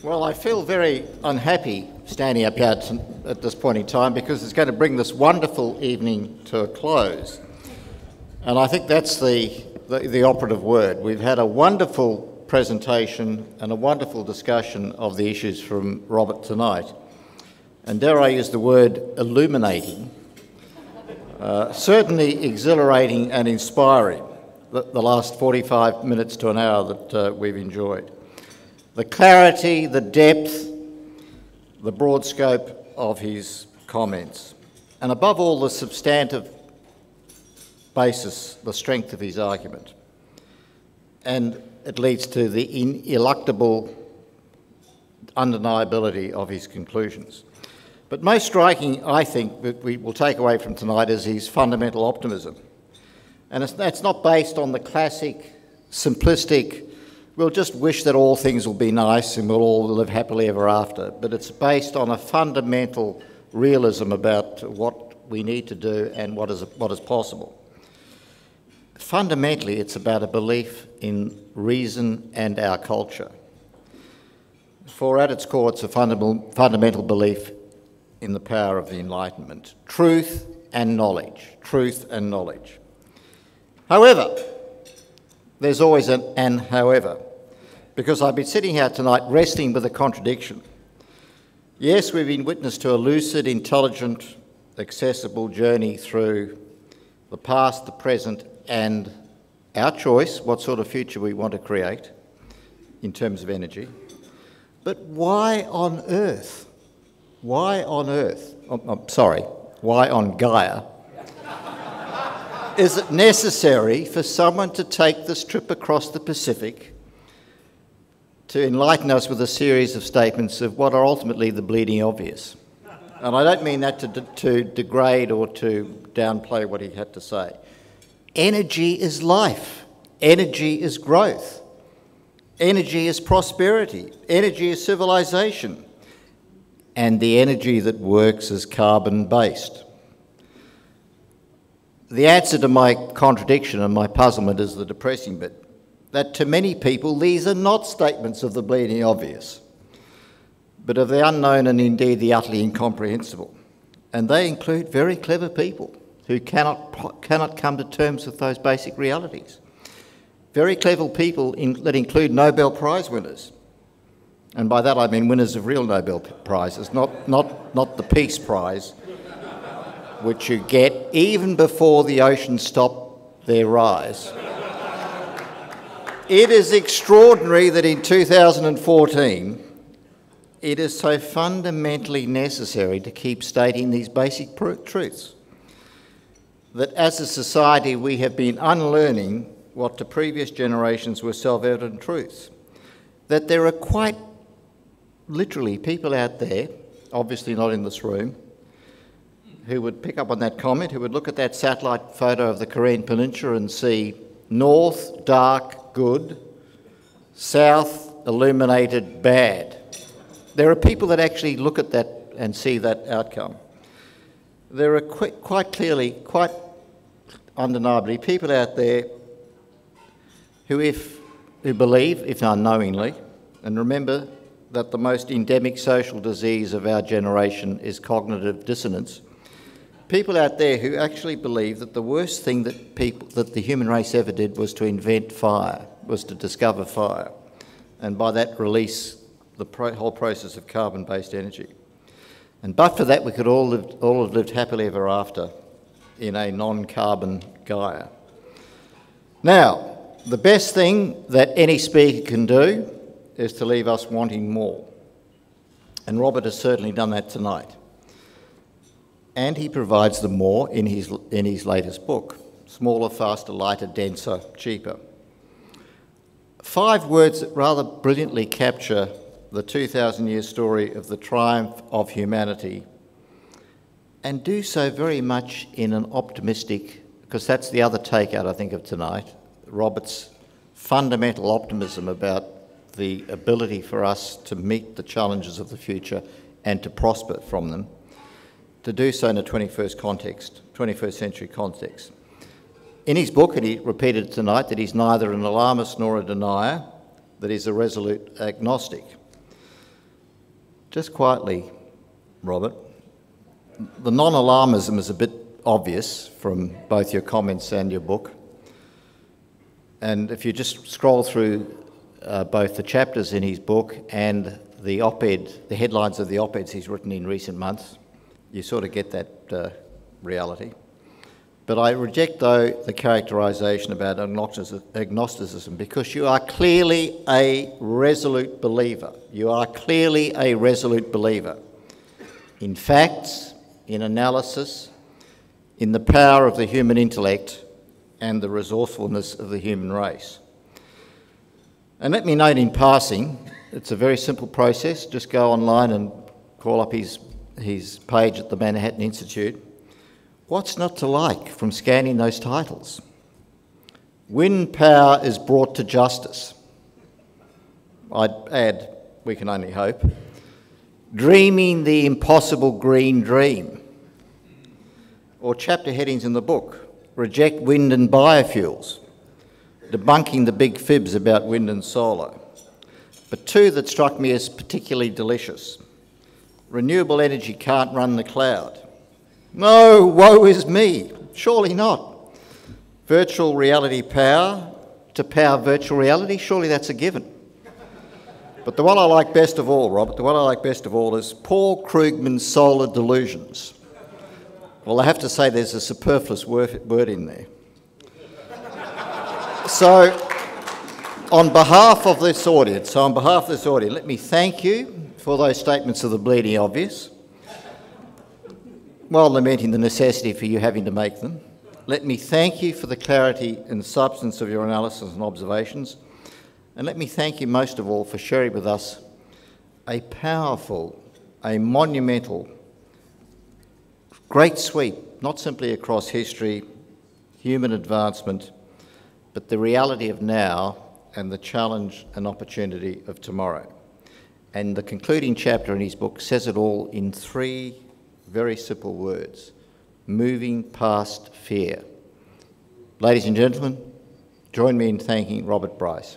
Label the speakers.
Speaker 1: Well, I feel very unhappy standing up here at this point in time because it's going to bring this wonderful evening to a close. And I think that's the operative word. We've had a wonderful presentation and a wonderful discussion of the issues from Robert tonight. And dare I use the word illuminating, certainly exhilarating and inspiring, the last 45 minutes to an hour that we've enjoyed. The clarity, the depth, the broad scope of his comments, and above all, the substantive basis, the strength of his argument. And it leads to the ineluctable undeniability of his conclusions. But most striking, I think, that we will take away from tonight is his fundamental optimism. And that's not based on the classic, simplistic, we'll just wish that all things will be nice and we'll all live happily ever after. But it's based on a fundamental realism about what we need to do and what is possible. Fundamentally, it's about a belief in reason and our culture. For at its core, it's a fundamental belief in the power of the Enlightenment. Truth and knowledge. Truth and knowledge. However, there's always an however, because I've been sitting here tonight wrestling with a contradiction. Yes, we've been witness to a lucid, intelligent, accessible journey through the past, the present, and our choice, what sort of future we want to create in terms of energy. But why on earth? Why on earth? Why on Gaia? Is it necessary for someone to take this trip across the Pacific to enlighten us with a series of statements of what are ultimately the bleeding obvious? And I don't mean that to degrade or to downplay what he had to say. Energy is life. Energy is growth. Energy is prosperity. Energy is civilization. And the energy that works is carbon-based. The answer to my contradiction and my puzzlement is the depressing bit, that to many people these are not statements of the bleeding obvious, but of the unknown and indeed the utterly incomprehensible. And they include very clever people who cannot come to terms with those basic realities. Very clever people that include Nobel Prize winners. And by that I mean winners of real Nobel Prizes, not the Peace Prize, which you get even before the oceans stop their rise. It is extraordinary that in 2014, it is so fundamentally necessary to keep stating these basic truths. That as a society, we have been unlearning what to previous generations were self-evident truths. That there are quite literally people out there, obviously not in this room, who would pick up on that comment, who would look at that satellite photo of the Korean Peninsula and see north, dark, good, south, illuminated, bad. There are people that actually look at that and see that outcome. There are quite clearly, quite undeniably, people out there who believe, if unknowingly, and remember that the most endemic social disease of our generation is cognitive dissonance, people out there who actually believe that the worst thing that the human race ever did was to invent fire, was to discover fire, and by that release the whole process of carbon-based energy. And but for that, we could all have lived happily ever after in a non-carbon Gaia. Now, the best thing that any speaker can do is to leave us wanting more. And Robert has certainly done that tonight. And he provides the more in his latest book: smaller, faster, lighter, denser, cheaper. 5 words that rather brilliantly capture the 2,000-year story of the triumph of humanity, and do so very much in an optimistic, because that's the other takeout, I think, of tonight, Robert's fundamental optimism about the ability for us to meet the challenges of the future and to prosper from them, to do so in a 21st century context. In his book, and he repeated tonight, that he's neither an alarmist nor a denier, that he's a resolute agnostic. Just quietly, Robert, the non-alarmism is a bit obvious from both your comments and your book. And if you just scroll through both the chapters in his book and the op-ed, the headlines of the op-eds he's written in recent months, you sort of get that reality. But I reject, though, the characterisation about agnosticism, because you are clearly a resolute believer. You are clearly a resolute believer in facts, in analysis, in the power of the human intellect and the resourcefulness of the human race. And let me note in passing, it's a very simple process. Just go online and call up his page at the Manhattan Institute. What's not to like from scanning those titles? When power is brought to justice. I'd add, we can only hope. Dreaming the impossible green dream. Or chapter headings in the book. Reject wind and biofuels. Debunking the big fibs about wind and solar. But two that struck me as particularly delicious. Renewable energy can't run the cloud. No, woe is me. Surely not. Virtual reality power to power virtual reality, surely that's a given. But the one I like best of all, Robert, the one I like best of all is Paul Krugman's solar delusions. Well, I have to say there's a superfluous word in there. So, on behalf of this audience, let me thank you for those statements of the bleeding obvious, while lamenting the necessity for you having to make them. Let me thank you for the clarity and substance of your analysis and observations, and let me thank you most of all for sharing with us a powerful, a monumental, great sweep, not simply across history, human advancement, but the reality of now and the challenge and opportunity of tomorrow. And the concluding chapter in his book says it all in three very simple words: moving past fear. Ladies and gentlemen, join me in thanking Robert Bryce.